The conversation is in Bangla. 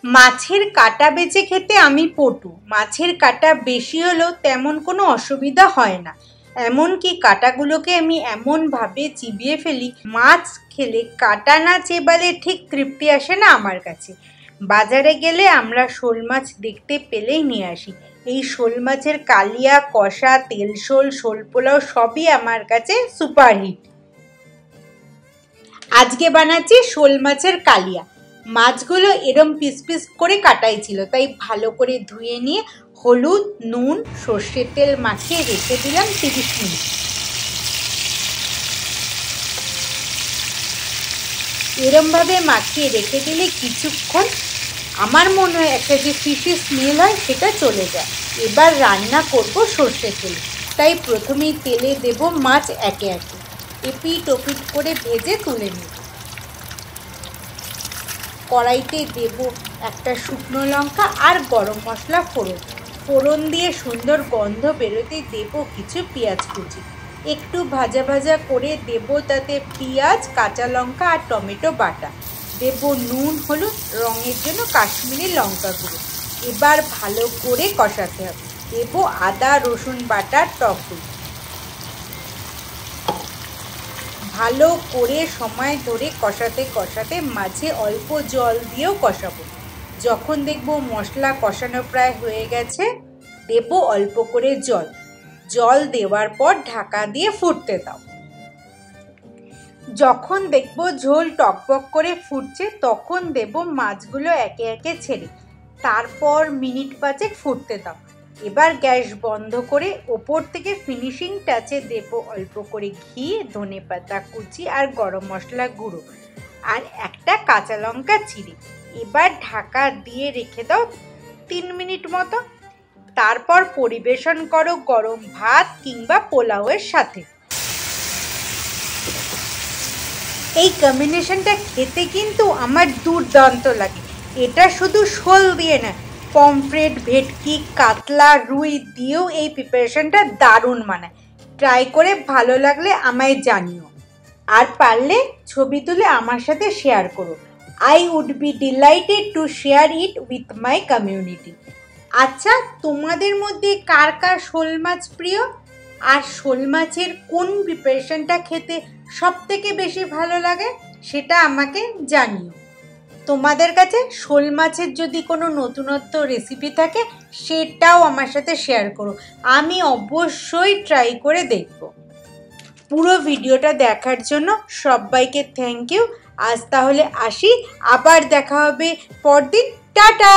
মাছের কাঁটা বেছে খেতে আমি পটু। মাছের কাঁটা বেশি হলেও তেমন কোনো অসুবিধা হয় না। এমনকি কাঁটাগুলোকে আমি এমনভাবে চিবিয়ে ফেলি, মাছ খেলে কাঁটা না চেবালে ঠিক তৃপ্তি আসে না আমার কাছে। বাজারে গেলে আমরা শোল মাছ দেখতে পেলেই নিয়ে আসি। এই শোল মাছের কালিয়া, কষা, তেল শোল, শোল পোলাও সবই আমার কাছে সুপারহিট। আজকে বানাচ্ছি শোল মাছের কালিয়া। মাছগুলো এরম পিস পিস করে কাটাই ছিল, তাই ভালো করে ধুয়ে নিয়ে হলুদ, নুন, সর্ষের তেল মাখিয়ে রেখে দিলাম 30 মিনিট। এরমভাবে মাখিয়ে রেখে দিলে কিছুক্ষণ আমার মনে হয় একটা যে ফিশি স্মেল হয় সেটা চলে যায়। এবার রান্না করব সর্ষের তেল, তাই প্রথমেই তেলে দেব মাছ একে একে, এপিট ওপিট করে ভেজে তুলে নেব। কড়াইতে দেব একটা শুকনো লঙ্কা আর গরম মশলা ফোড়ন দিয়ে সুন্দর গন্ধ বেরোতে দেব কিছু পেঁয়াজ কুচি। একটু ভাজা ভাজা করে দেব তাতে পেঁয়াজ, কাঁচা লঙ্কা আর টমেটো বাটা। দেব নুন, হলুদ, রঙের জন্য কাশ্মীরি লঙ্কা গুঁড়ো। এবার ভালো করে কষাতে হবে। দেব আদা রসুন বাটা, টক দই। ভালো করে সময় ধরে কষাতে কষাতে মাঝে অল্প জল দিয়েও কষাবো। যখন দেখব মশলা কষানো প্রায় হয়ে গেছে, দেব অল্প করে জল দেওয়ার পর ঢাকা দিয়ে ফুটতে দাও। যখন দেখব ঝোল টকবক করে ফুটছে, তখন দেব মাছগুলো একে একে ছেড়ে, তারপর মিনিট 5 ফুটতে দাও। এবার গ্যাস বন্ধ করে ওপর থেকে ফিনিশিং টাচে দেব অল্প করে ঘি, ধনেপাতা কুচি আর গরম মশলা গুঁড়ো আর একটা কাঁচা লঙ্কা চিড়ে। এবার ঢাকা দিয়ে রেখে দাও 3 মিনিট মতো। তারপর পরিবেশন করো গরম ভাত কিংবা পোলাওয়ের সাথে। এই কম্বিনেশনটা খেতে কিন্তু আমার দুর্দান্ত লাগে। এটা শুধু শোল দিয়ে না, পমফ্রেট, ভেটকি, কাতলা, রুই দিয়েও এই প্রিপারেশনটা দারুণ মানায়। ট্রাই করে ভালো লাগলে আমায় জানিও, আর পারলে ছবি তুলে আমার সাথে শেয়ার করো। I would be delighted to share it with my community. আচ্ছা, তোমাদের মধ্যে কার কার শোল মাছ প্রিয়, আর শোল মাছের কোন প্রিপারেশনটা খেতে সব থেকে বেশি ভালো লাগে সেটা আমাকে জানিও। তোমাদের কাছে শোল মাছের যদি কোনো নতুনত্ব রেসিপি থাকে সেটাও আমার সাথে শেয়ার করো, আমি অবশ্যই ট্রাই করে দেখব। পুরো ভিডিওটা দেখার জন্য সবাইকে থ্যাংক ইউ। আজ তাহলে আসি, আবার দেখা হবে পরদিন। টাটা।